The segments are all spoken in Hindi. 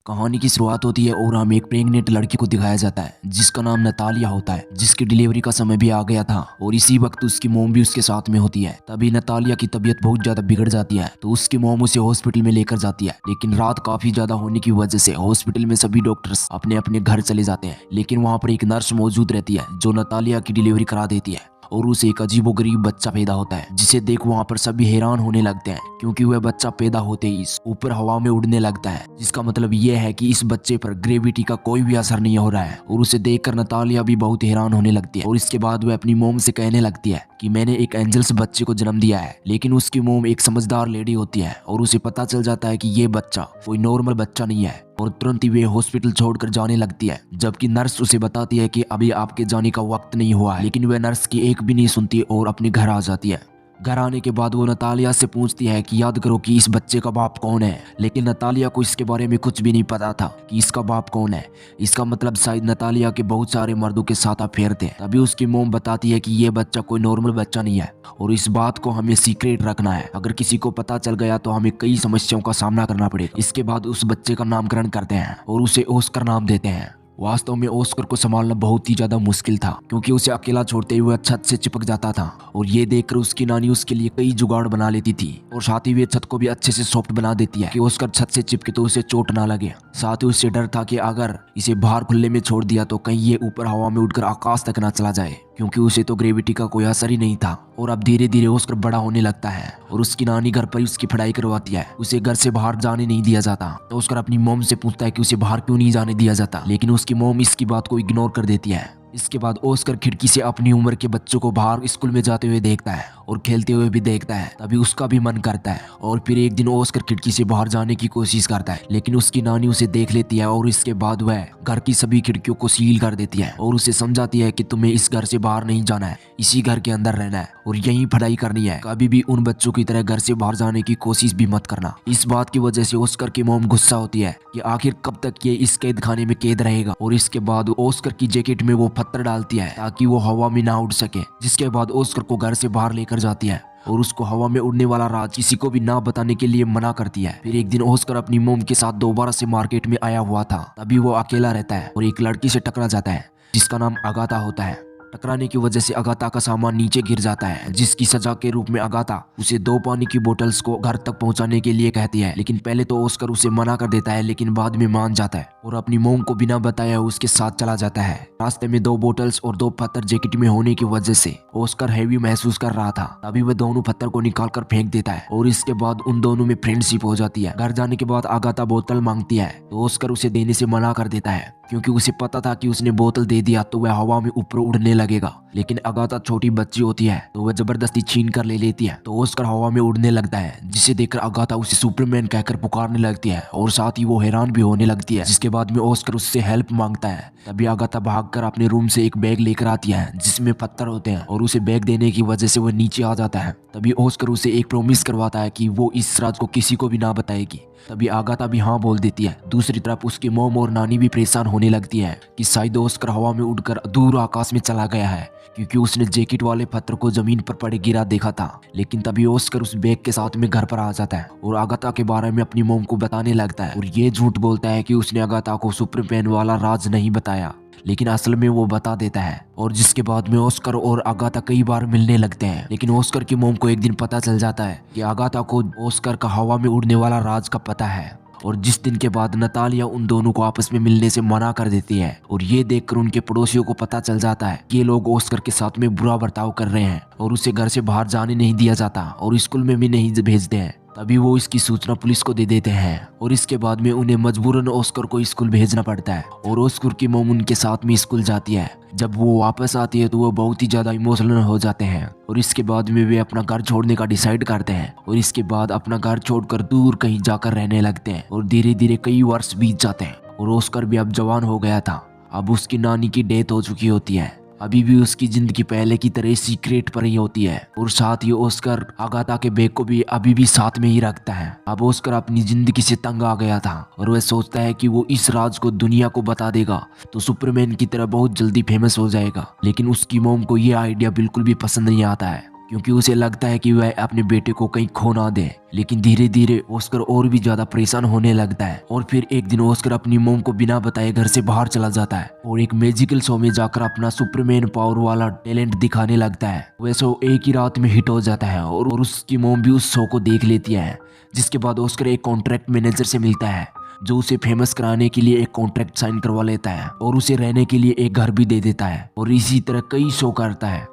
कहानी की शुरुआत होती है और हमें एक प्रेग्नेंट लड़की को दिखाया जाता है जिसका नाम नतालिया होता है, जिसकी डिलीवरी का समय भी आ गया था और इसी वक्त उसकी मोम भी उसके साथ में होती है। तभी नतालिया की तबीयत बहुत ज्यादा बिगड़ जाती है तो उसकी मोम उसे हॉस्पिटल में लेकर जाती है, लेकिन रात काफी ज्यादा होने की वजह से हॉस्पिटल में सभी डॉक्टर्स अपने अपने घर चले जाते हैं। लेकिन वहाँ पर एक नर्स मौजूद रहती है जो नतालिया की डिलीवरी करा देती है और उसे एक अजीबोगरीब बच्चा पैदा होता है, जिसे देख वहाँ पर सभी हैरान होने लगते हैं क्योंकि वह बच्चा पैदा होते ही ऊपर हवा में उड़ने लगता है, जिसका मतलब यह है कि इस बच्चे पर ग्रेविटी का कोई भी असर नहीं हो रहा है। और उसे देखकर नतालिया भी बहुत हैरान होने लगती है और इसके बाद वह अपनी मोम से कहने लगती है कि मैंने एक एंजल्स बच्चे को जन्म दिया है। लेकिन उसकी मोम एक समझदार लेडी होती है और उसे पता चल जाता है कि ये बच्चा कोई नॉर्मल बच्चा नहीं है और तुरंत ही वे हॉस्पिटल छोड़कर जाने लगती है, जबकि नर्स उसे बताती है कि अभी आपके जाने का वक्त नहीं हुआ है। लेकिन वह नर्स की एक भी नहीं सुनती और अपने घर आ जाती है। घर आने के बाद वो नतालिया से पूछती है कि याद करो कि इस बच्चे का बाप कौन है, लेकिन नतालिया को इसके बारे में कुछ भी नहीं पता था कि इसका बाप कौन है। इसका मतलब शायद नतालिया के बहुत सारे मर्दों के साथ अफेयर थे। तभी उसकी मोम बताती है कि ये बच्चा कोई नॉर्मल बच्चा नहीं है और इस बात को हमें सीक्रेट रखना है, अगर किसी को पता चल गया तो हमें कई समस्याओं का सामना करना पड़ेगा। इसके बाद उस बच्चे का नामकरण करते हैं और उसे ओस्कर नाम देते हैं। वास्तव में ओस्कर को संभालना बहुत ही ज्यादा मुश्किल था क्योंकि उसे अकेला छोड़ते हुए छत से चिपक जाता था और ये देखकर उसकी नानी उसके लिए कई जुगाड़ बना लेती थी और साथ ही वे छत को भी अच्छे से सॉफ्ट बना देती है कि ओस्कर छत से चिपके तो उसे चोट ना लगे। साथ ही उससे डर था कि अगर इसे बाहर खुले में छोड़ दिया तो कहीं ये ऊपर हवा में उड़कर आकाश तक ना चला जाए, क्योंकि उसे तो ग्रेविटी का कोई असर ही नहीं था। और अब धीरे धीरे ओस्कर बड़ा होने लगता है और उसकी नानी घर पर ही उसकी पढ़ाई करवाती है। उसे घर से बाहर जाने नहीं दिया जाता तो ओस्कर अपनी मोम से पूछता है कि उसे बाहर क्यों नहीं जाने दिया जाता, लेकिन उसकी मोम इसकी बात को इग्नोर कर देती है। इसके बाद ओस्कर खिड़की से अपनी उम्र के बच्चों को बाहर स्कूल में जाते हुए देखता है और खेलते हुए भी देखता है। तभी उसका भी मन करता है और फिर एक दिन ओस्कर खिड़की से बाहर जाने की कोशिश करता है, लेकिन उसकी नानी उसे देख लेती है और इसके बाद वह घर की सभी खिड़कियों को सील कर देती है और उसे समझाती है कि तुम्हें इस घर से बाहर नहीं जाना है, इसी घर के अंदर रहना है और यहीं पढ़ाई करनी है। कभी भी उन बच्चों की तरह घर से बाहर जाने की कोशिश भी मत करना। इस बात की वजह से ओस्कर की मोम गुस्सा होती है कि आखिर कब तक ये इस कैद खाने में कैद रहेगा। और इसके बाद ओस्कर की जैकेट में वो पत्थर डालती है ताकि वो हवा में ना उड़ सके, जिसके बाद ओस्कर को घर से बाहर लेकर जाती है और उसको हवा में उड़ने वाला राज किसी को भी ना बताने के लिए मना करती है। फिर एक दिन ओस्कर अपनी मोम के साथ दोबारा से मार्केट में आया हुआ था। तभी वो अकेला रहता है और एक लड़की से टकरा जाता है जिसका नाम अगाथा होता है। टकराने की वजह से अगाथा का सामान नीचे गिर जाता है, जिसकी सजा के रूप में अगाथा उसे 2 पानी की बोतल्स को घर तक पहुंचाने के लिए कहती है। लेकिन पहले तो ओस्कर उसे मना कर देता है, लेकिन बाद में मान जाता है और अपनी मोम को बिना बताए उसके साथ चला जाता है। रास्ते में 2 बोतल्स और 2 पत्थर जैकेट में होने की वजह से ओस्कर हैवी महसूस कर रहा था। तभी वह दोनों पत्थर को निकाल कर फेंक देता है और इसके बाद उन दोनों में फ्रेंडशिप हो जाती है। घर जाने के बाद अगाथा बोतल मांगती है तो ओस्कर उसे देने से मना कर देता है क्योंकि उसे पता था कि उसने बोतल दे दिया तो वह हवा में ऊपर उड़ने लगेगा। लेकिन अगाथा छोटी बच्ची होती है तो वह जबरदस्ती छीन कर ले लेती है तो ओस्कर हवा में उड़ने लगता है, जिसे देखकर अगाथा उसे सुपरमैन कहकर पुकारने लगती है और साथ ही वो हैरान भी होने लगती है। जिसके बाद में ओस्कर उससे हेल्प मांगता है। तभी अगाथा भागकर अपने रूम से एक बैग लेकर आती है जिसमें पत्थर होते हैं और उसे बैग देने की वजह से वो नीचे आ जाता है। तभी ओस्कर उसे एक प्रॉमिस करवाता है कि वो इस राज को किसी को भी ना बताएगी। तभी अगाथा भी हाँ बोल देती है। दूसरी तरफ उसकी मोम और नानी भी परेशान होने लगती है कि शायद ओस्कर हवा में उड़कर दूर आकाश में चला गया है, क्योंकि उसने जैकेट वाले पत्थर को जमीन पर पड़े गिरा देखा था। लेकिन तभी ओस्कर उस बैग के साथ में घर पर आ जाता है और अगाथा के बारे में अपनी मोम को बताने लगता है और ये झूठ बोलता है कि उसने अगाथा को सुपरमैन वाला राज नहीं बताया, लेकिन असल में वो बता देता है। और जिसके बाद में ओस्कर और अगाथा कई बार मिलने लगते हैं। लेकिन ओस्कर की मोम को एक दिन पता चल जाता है कि अगाथा को ओस्कर का हवा में उड़ने वाला राज का पता है और जिस दिन के बाद नतालिया उन दोनों को आपस में मिलने से मना कर देती है। और ये देखकर उनके पड़ोसियों को पता चल जाता है कि ये लोग ओस्कर के साथ में बुरा बर्ताव कर रहे हैं और उसे घर से बाहर जाने नहीं दिया जाता और स्कूल में भी नहीं भेजते हैं। तभी वो इसकी सूचना पुलिस को दे देते हैं और इसके बाद में उन्हें मजबूरन ओस्कर को स्कूल भेजना पड़ता है और ओस्कर की मोम उनके साथ में स्कूल जाती है। जब वो वापस आती है तो वो बहुत ही ज्यादा इमोशनल हो जाते हैं और इसके बाद में वे अपना घर छोड़ने का डिसाइड करते हैं और इसके बाद अपना घर छोड़कर दूर कहीं जाकर रहने लगते हैं। और धीरे धीरे कई वर्ष बीत जाते हैं और ओस्कर भी अब जवान हो गया था। अब उसकी नानी की डेथ हो चुकी होती है। अभी भी उसकी जिंदगी पहले की तरह सीक्रेट पर ही होती है और साथ ही ओस्कर अगाथा के बैग को भी अभी भी साथ में ही रखता है। अब ओस्कर अपनी जिंदगी से तंग आ गया था और वह सोचता है कि वो इस राज को दुनिया को बता देगा तो सुपरमैन की तरह बहुत जल्दी फेमस हो जाएगा। लेकिन उसकी मोम को ये आइडिया बिल्कुल भी पसंद नहीं आता है क्योंकि उसे लगता है कि वह अपने बेटे को कहीं खो ना दे। लेकिन धीरे धीरे ऑस्कर और भी ज्यादा परेशान होने लगता है और फिर एक दिन ऑस्कर अपनी मोम को बिना बताए घर से बाहर चला जाता है और एक मैजिकल शो में जाकर अपना सुपरमैन पावर वाला टैलेंट दिखाने लगता है। वह शो एक ही रात में हिट हो जाता है और उसकी मोम भी उस शो को देख लेती है। जिसके बाद ऑस्कर एक कॉन्ट्रैक्ट मैनेजर से मिलता है जो उसे फेमस कराने के लिए एक कॉन्ट्रैक्ट साइन करवा लेता है और उसे रहने के लिए एक घर भी दे देता है और इसी तरह कई शो करता है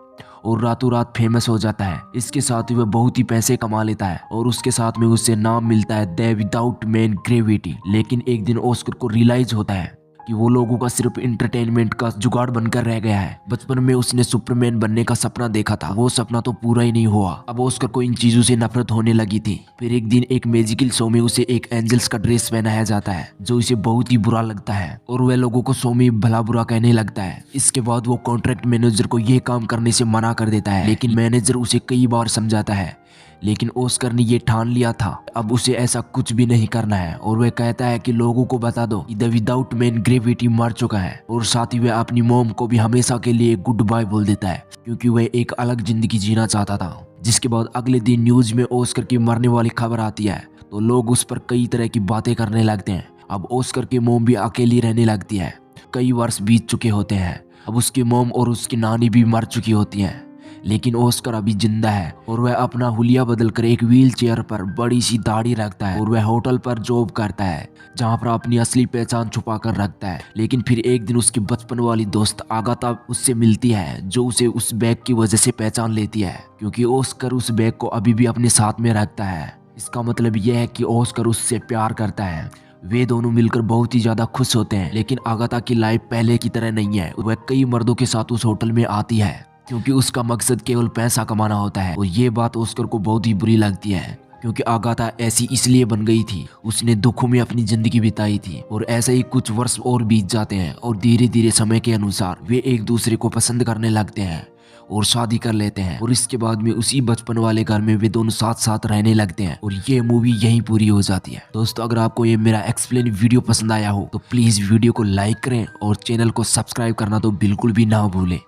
और रातों रात फेमस हो जाता है। इसके साथ ही वह बहुत ही पैसे कमा लेता है और उसके साथ में उसे नाम मिलता है द विदाउट मैन ग्रेविटी। लेकिन एक दिन ऑस्कर को रियलाइज होता है कि वो लोगों का सिर्फ इंटरटेनमेंट का जुगाड़ बनकर रह गया है। बचपन में उसने सुपरमैन बनने का सपना देखा था, वो सपना तो पूरा ही नहीं हुआ। अब ऑस्कर को इन चीजों से नफरत होने लगी थी। फिर एक दिन एक मैजिकल शो में उसे एक एंजल्स का ड्रेस पहनाया जाता है जो इसे बहुत ही बुरा लगता है और वह लोगों को शो में भला बुरा कहने लगता है। इसके बाद वो कॉन्ट्रैक्ट मैनेजर को ये काम करने से मना कर देता है, लेकिन मैनेजर उसे कई बार समझाता है। लेकिन ऑस्कर ने ये ठान लिया था अब उसे ऐसा कुछ भी नहीं करना है और वह कहता है कि लोगों को बता दो कि द विदाउट मैन ग्रेविटी मर चुका है और साथ ही वह अपनी मोम को भी हमेशा के लिए गुड बाय बोल देता है क्योंकि वह एक अलग जिंदगी जीना चाहता था। जिसके बाद अगले दिन न्यूज में ऑस्कर की मरने वाली खबर आती है तो लोग उस पर कई तरह की बातें करने लगते हैं। अब ऑस्कर की मोम भी अकेली रहने लगती है। कई वर्ष बीत चुके होते हैं। अब उसकी मोम और उसकी नानी भी मर चुकी होती हैं, लेकिन ऑस्कर अभी जिंदा है और वह अपना हुलिया बदलकर एक व्हील चेयर पर बड़ी सी दाढ़ी रखता है और वह होटल पर जॉब करता है जहां पर अपनी असली पहचान छुपा कर रखता है। लेकिन फिर एक दिन उसकी बचपन वाली दोस्त आगाथा उससे मिलती है जो उसे उस बैग की वजह से पहचान लेती है क्योंकि ऑस्कर उस बैग को अभी भी अपने साथ में रखता है। इसका मतलब यह है कि ऑस्कर उससे प्यार करता है। वे दोनों मिलकर बहुत ही ज्यादा खुश होते हैं। लेकिन आगाथा की लाइफ पहले की तरह नहीं है। वह कई मर्दों के साथ उस होटल में आती है क्योंकि उसका मकसद केवल पैसा कमाना होता है और ये बात ऑस्कर को बहुत ही बुरी लगती है क्योंकि आगाथा ऐसी इसलिए बन गई थी, उसने दुखों में अपनी जिंदगी बिताई थी। और ऐसे ही कुछ वर्ष और बीत जाते हैं और धीरे धीरे समय के अनुसार वे एक दूसरे को पसंद करने लगते हैं और शादी कर लेते हैं और इसके बाद में उसी बचपन वाले घर में वे दोनों साथ साथ रहने लगते हैं और ये मूवी यहीं पूरी हो जाती है। दोस्तों अगर आपको ये मेरा एक्सप्लेन वीडियो पसंद आया हो तो प्लीज वीडियो को लाइक करें और चैनल को सब्सक्राइब करना तो बिल्कुल भी ना भूलें।